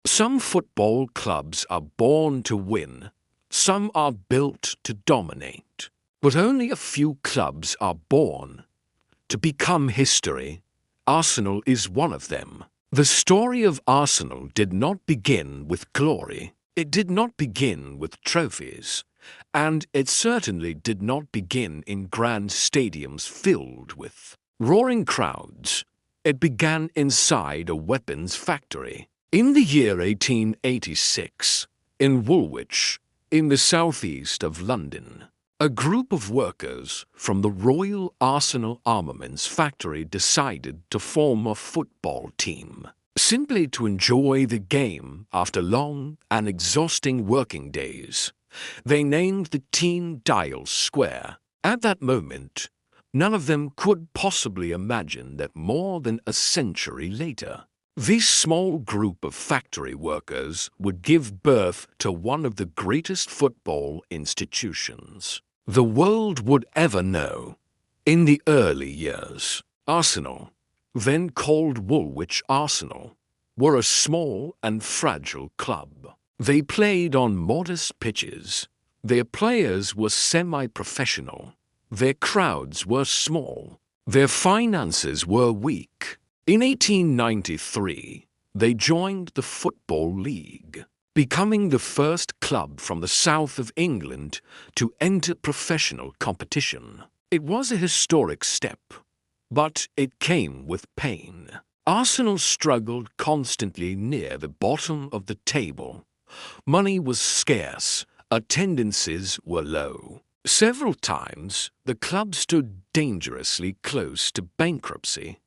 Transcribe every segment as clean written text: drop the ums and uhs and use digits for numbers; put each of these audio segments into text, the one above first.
Some football clubs are born to win, some are built to dominate, but only a few clubs are born to become history. Arsenal is one of them. The story of Arsenal did not begin with glory. It did not begin with trophies, and it certainly did not begin in grand stadiums filled with roaring crowds. It began inside a weapons factory. In the year 1886, in Woolwich, in the southeast of London, a group of workers from the Royal Arsenal Armaments Factory decided to form a football team, simply to enjoy the game after long and exhausting working days. They named the team Dial Square. At that moment, none of them could possibly imagine that more than a century later, this small group of factory workers would give birth to one of the greatest football institutions the world would ever know. In the early years, Arsenal, then called Woolwich Arsenal, were a small and fragile club. They played on modest pitches. Their players were semi-professional. Their crowds were small. Their finances were weak. In 1893, they joined the Football League, becoming the first club from the south of England to enter professional competition. It was a historic step, but it came with pain. Arsenal struggled constantly near the bottom of the table. Money was scarce, attendances were low. Several times, the club stood dangerously close to bankruptcy.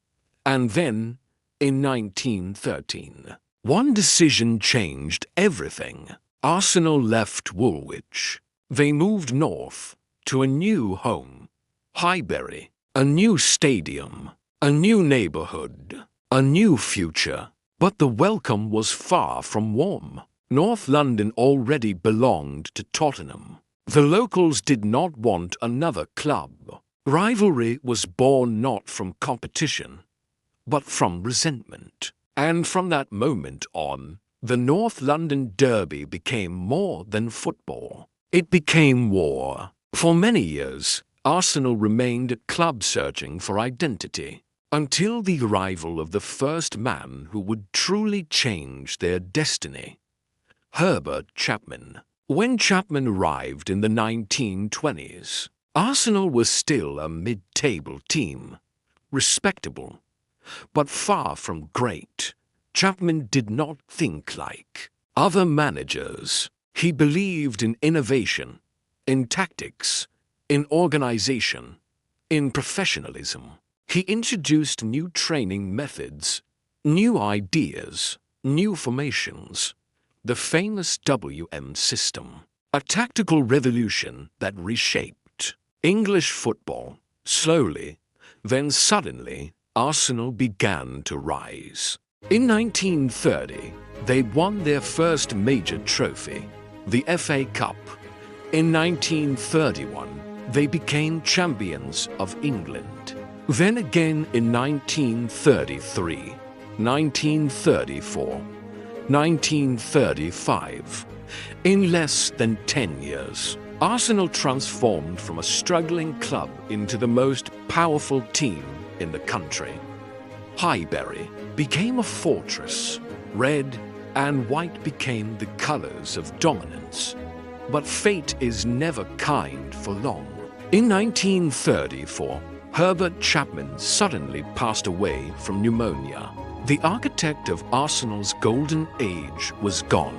And then, in 1913, one decision changed everything. Arsenal left Woolwich. They moved north to a new home, Highbury, a new stadium, a new neighborhood, a new future. But the welcome was far from warm. North London already belonged to Tottenham. The locals did not want another club. Rivalry was born not from competition, but from resentment. And from that moment on, the North London Derby became more than football. It became war. For many years, Arsenal remained a club searching for identity, until the arrival of the first man who would truly change their destiny, Herbert Chapman. When Chapman arrived in the 1920s, Arsenal was still a mid-table team, respectable, but far from great. Chapman did not think like other managers. He believed in innovation, in tactics, in organization, in professionalism. He introduced new training methods, new ideas, new formations, the famous WM system, a tactical revolution that reshaped English football. Slowly, then suddenly, Arsenal began to rise. In 1930, they won their first major trophy, the FA Cup. In 1931, they became champions of England. Then again in 1933, 1934, 1935. In less than 10 years, Arsenal transformed from a struggling club into the most powerful team in the country. Highbury became a fortress. Red and white became the colors of dominance. But fate is never kind for long. In 1934, Herbert Chapman suddenly passed away from pneumonia. The architect of Arsenal's golden age was gone.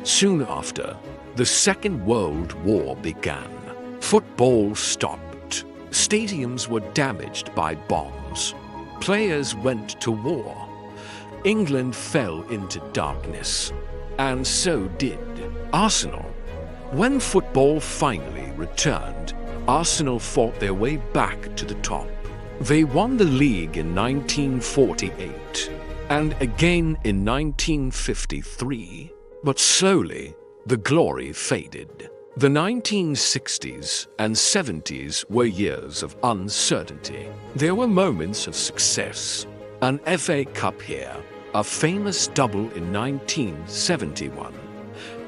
Soon after, the Second World War began. Football stopped. Stadiums were damaged by bombs. Players went to war. England fell into darkness. And so did Arsenal. When football finally returned, Arsenal fought their way back to the top. They won the league in 1948 and again in 1953. But slowly, the glory faded. The 1960s and 70s were years of uncertainty. There were moments of success. An FA Cup here, a famous double in 1971.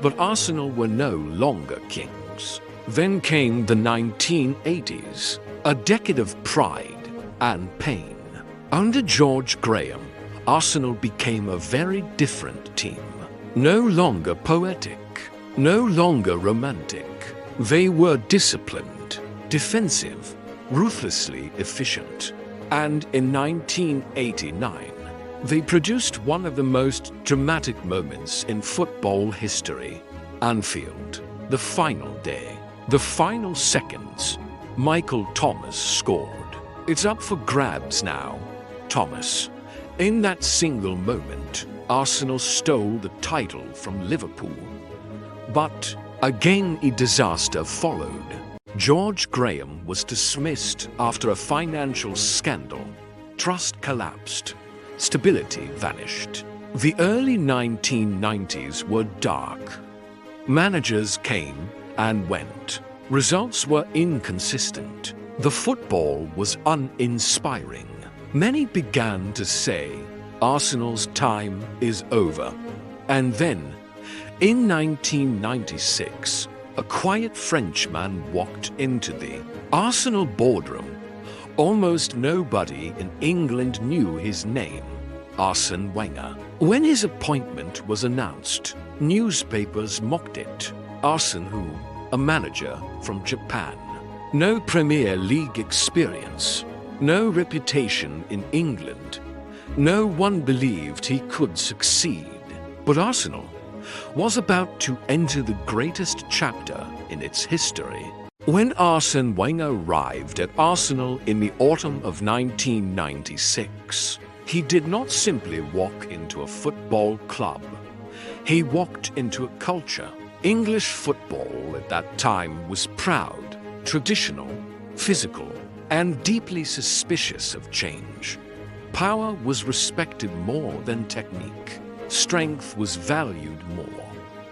But Arsenal were no longer kings. Then came the 1980s, a decade of pride and pain. Under George Graham, Arsenal became a very different team. No longer poetic, no longer romantic. They were disciplined, defensive, ruthlessly efficient. And in 1989, they produced one of the most dramatic moments in football history. Anfield, the final day, the final seconds. Michael Thomas scored. It's up for grabs now. Thomas. In that single moment, Arsenal stole the title from Liverpool. But again, a disaster followed. George Graham was dismissed after a financial scandal. Trust collapsed. Stability vanished. The early 1990s were dark. Managers came and went. Results were inconsistent. The football was uninspiring. Many began to say, Arsenal's time is over. And then, in 1996, a quiet Frenchman walked into the Arsenal boardroom. Almost nobody in England knew his name, Arsène Wenger. When his appointment was announced, newspapers mocked it. Arsene who? A manager from Japan. No Premier League experience. No reputation in England. No one believed he could succeed. But Arsenal was about to enter the greatest chapter in its history. When Arsène Wenger arrived at Arsenal in the autumn of 1996, he did not simply walk into a football club. He walked into a culture. English football at that time was proud, traditional, physical, and deeply suspicious of change. Power was respected more than technique. Strength was valued more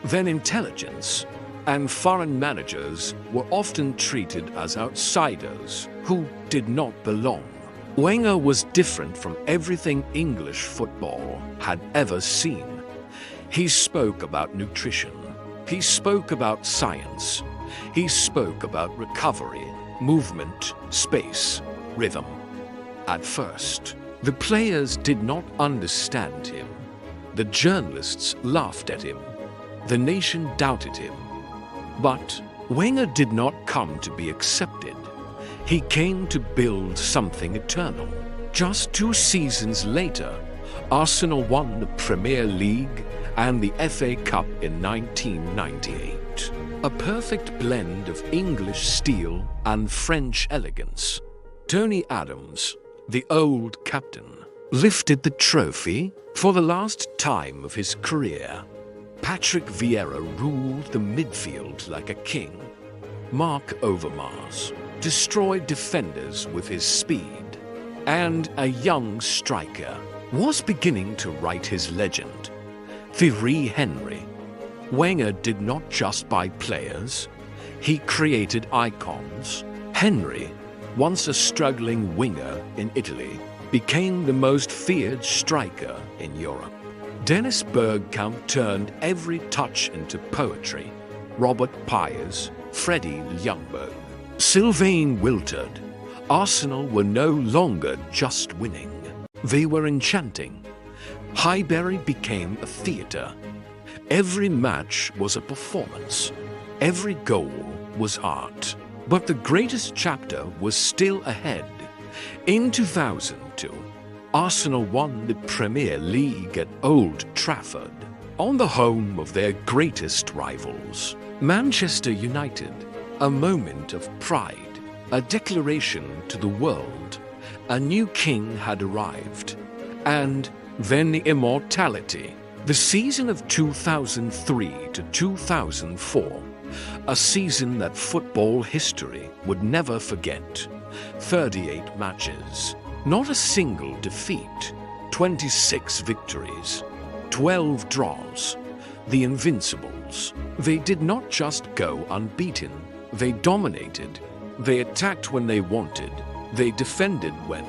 than intelligence, and foreign managers were often treated as outsiders who did not belong. Wenger was different from everything English football had ever seen. He spoke about nutrition. He spoke about science. He spoke about recovery, movement, space, rhythm. At first, the players did not understand him. The journalists laughed at him. The nation doubted him. But Wenger did not come to be accepted. He came to build something eternal. Just 2 seasons later, Arsenal won the Premier League and the FA Cup in 1998. A perfect blend of English steel and French elegance. Tony Adams, the old captain, lifted the trophy for the last time of his career. Patrick Vieira ruled the midfield like a king. Mark Overmars destroyed defenders with his speed. And a young striker was beginning to write his legend. Thierry Henry. Wenger did not just buy players, he created icons. Henry, once a struggling winger in Italy, became the most feared striker in Europe. Dennis Bergkamp turned every touch into poetry. Robert Pires, Freddie Ljungberg, Sylvain wilted. Arsenal were no longer just winning. They were enchanting. Highbury became a theatre. Every match was a performance. Every goal was art. But the greatest chapter was still ahead. In 2002, Arsenal won the Premier League at Old Trafford, on the home of their greatest rivals, Manchester United. A moment of pride, a declaration to the world. A new king had arrived. And then the immortality. The season of 2003 to 2004, a season that football history would never forget. 38 matches, not a single defeat, 26 victories, 12 draws. The Invincibles. They did not just go unbeaten, they dominated. They attacked when they wanted, they defended when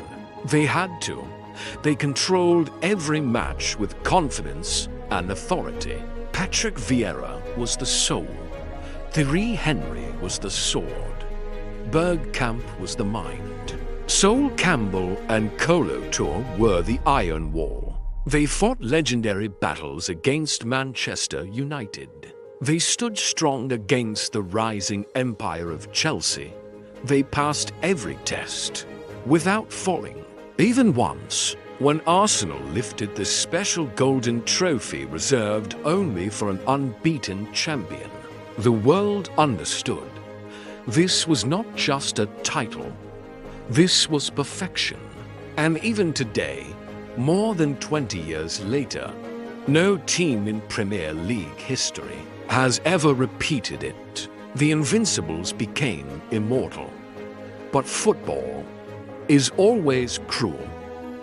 they had to, They controlled every match with confidence and authority. Patrick Vieira was the soul. Thierry Henry was the sword. Bergkamp was the mind. Sol Campbell and Kolo Toure were the iron wall. They fought legendary battles against Manchester United. They stood strong against the rising empire of Chelsea. They passed every test without falling. Even once, when Arsenal lifted the special golden trophy reserved only for an unbeaten champion, the world understood. This was not just a title. This was perfection. And even today, more than 20 years later, no team in Premier League history has ever repeated it. The Invincibles became immortal. But football is always cruel.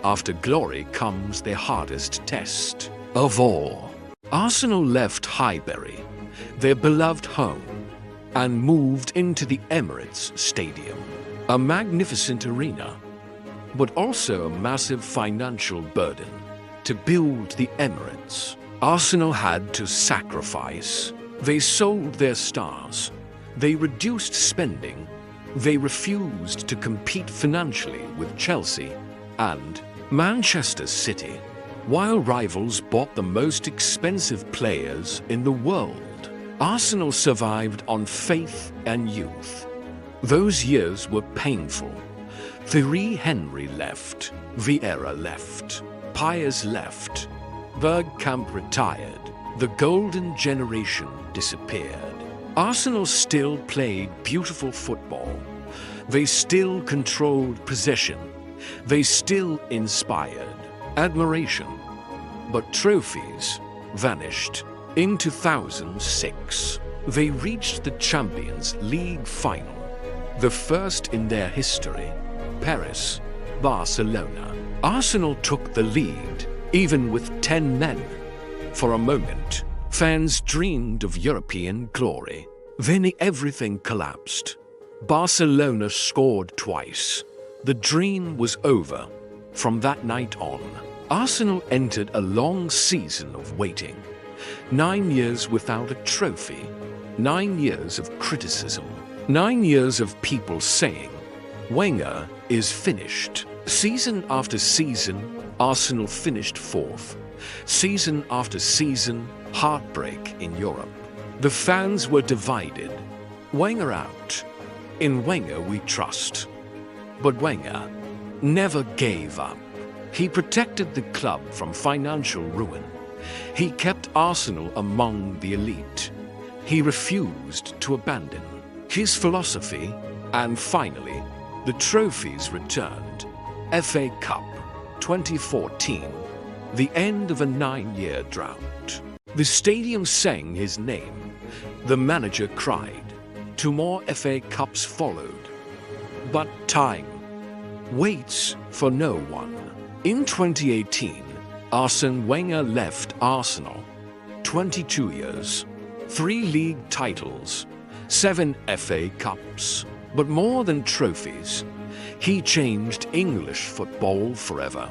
After glory comes the hardest test of all. Arsenal left Highbury, their beloved home, and moved into the Emirates Stadium, a magnificent arena, but also a massive financial burden. To build the Emirates, Arsenal had to sacrifice. They sold their stars. They reduced spending. They refused to compete financially with Chelsea and Manchester City, while rivals bought the most expensive players in the world. Arsenal survived on faith and youth. Those years were painful. Thierry Henry left, Vieira left, Pires left, Bergkamp retired. The golden generation disappeared. Arsenal still played beautiful football. They still controlled possession. They still inspired admiration. But trophies vanished. In 2006, they reached the Champions League final, the first in their history. Paris, Barcelona. Arsenal took the lead, even with 10 men. For a moment, fans dreamed of European glory. Then everything collapsed. Barcelona scored twice. The dream was over. From that night on, Arsenal entered a long season of waiting. 9 years without a trophy. 9 years of criticism. 9 years of people saying, Wenger is finished. Season after season, Arsenal finished fourth. Season after season, heartbreak in Europe. The fans were divided. Wenger out. In Wenger we trust. But Wenger never gave up. He protected the club from financial ruin. He kept Arsenal among the elite. He refused to abandon his philosophy, and finally, the trophies returned. FA Cup 2014, the end of a 9-year drought. The stadium sang his name. The manager cried. 2 more FA Cups followed. But time waits for no one. In 2018, Arsène Wenger left Arsenal. 22 years, 3 league titles, 7 FA Cups. But more than trophies, he changed English football forever.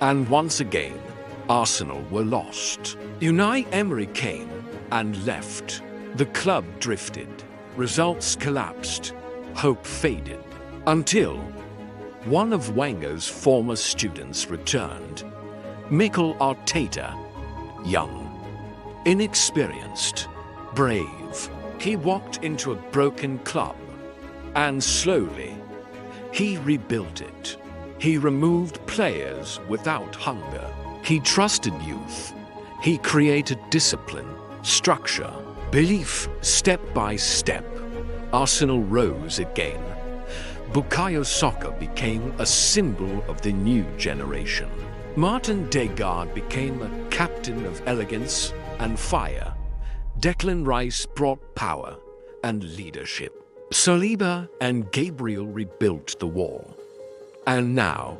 And once again, Arsenal were lost. Unai Emery came and left. The club drifted. Results collapsed. Hope faded. Until one of Wenger's former students returned. Mikel Arteta. Young, inexperienced, brave. He walked into a broken club. And slowly, he rebuilt it. He removed players without hunger. He trusted youth. He created discipline, structure, belief. Step by step, Arsenal rose again. Bukayo Saka became a symbol of the new generation. Martin Degarde became a captain of elegance and fire. Declan Rice brought power and leadership. Saliba and Gabriel rebuilt the wall. And now,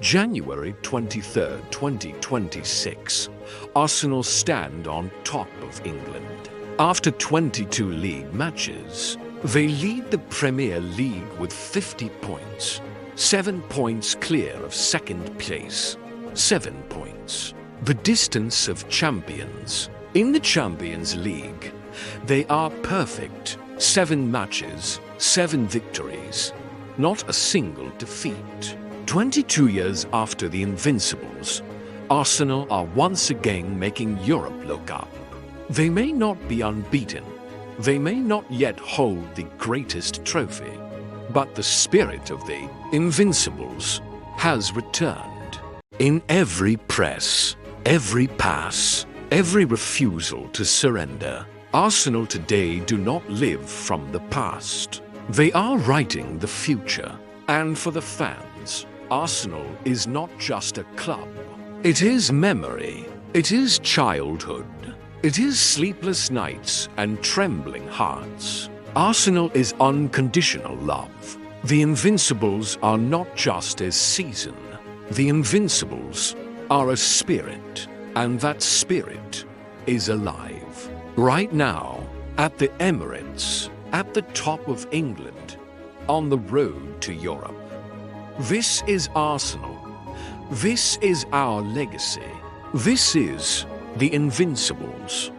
January 23, 2026, Arsenal stand on top of England. After 22 league matches, they lead the Premier League with 50 points, 7 points clear of second place. 7 points. The distance of champions. In the Champions League, they are perfect. 7 matches, 7 victories, not a single defeat. 22 years after the Invincibles, Arsenal are once again making Europe look up. They may not be unbeaten, they may not yet hold the greatest trophy, but the spirit of the Invincibles has returned. In every press, every pass, every refusal to surrender, Arsenal today do not live from the past. They are writing the future. And for the fans, Arsenal is not just a club. It is memory. It is childhood. It is sleepless nights and trembling hearts. Arsenal is unconditional love. The Invincibles are not just a season. The Invincibles are a spirit, and that spirit is alive. Right now, at the Emirates, at the top of England, on the road to Europe. This is Arsenal. This is our legacy. This is the Invincibles.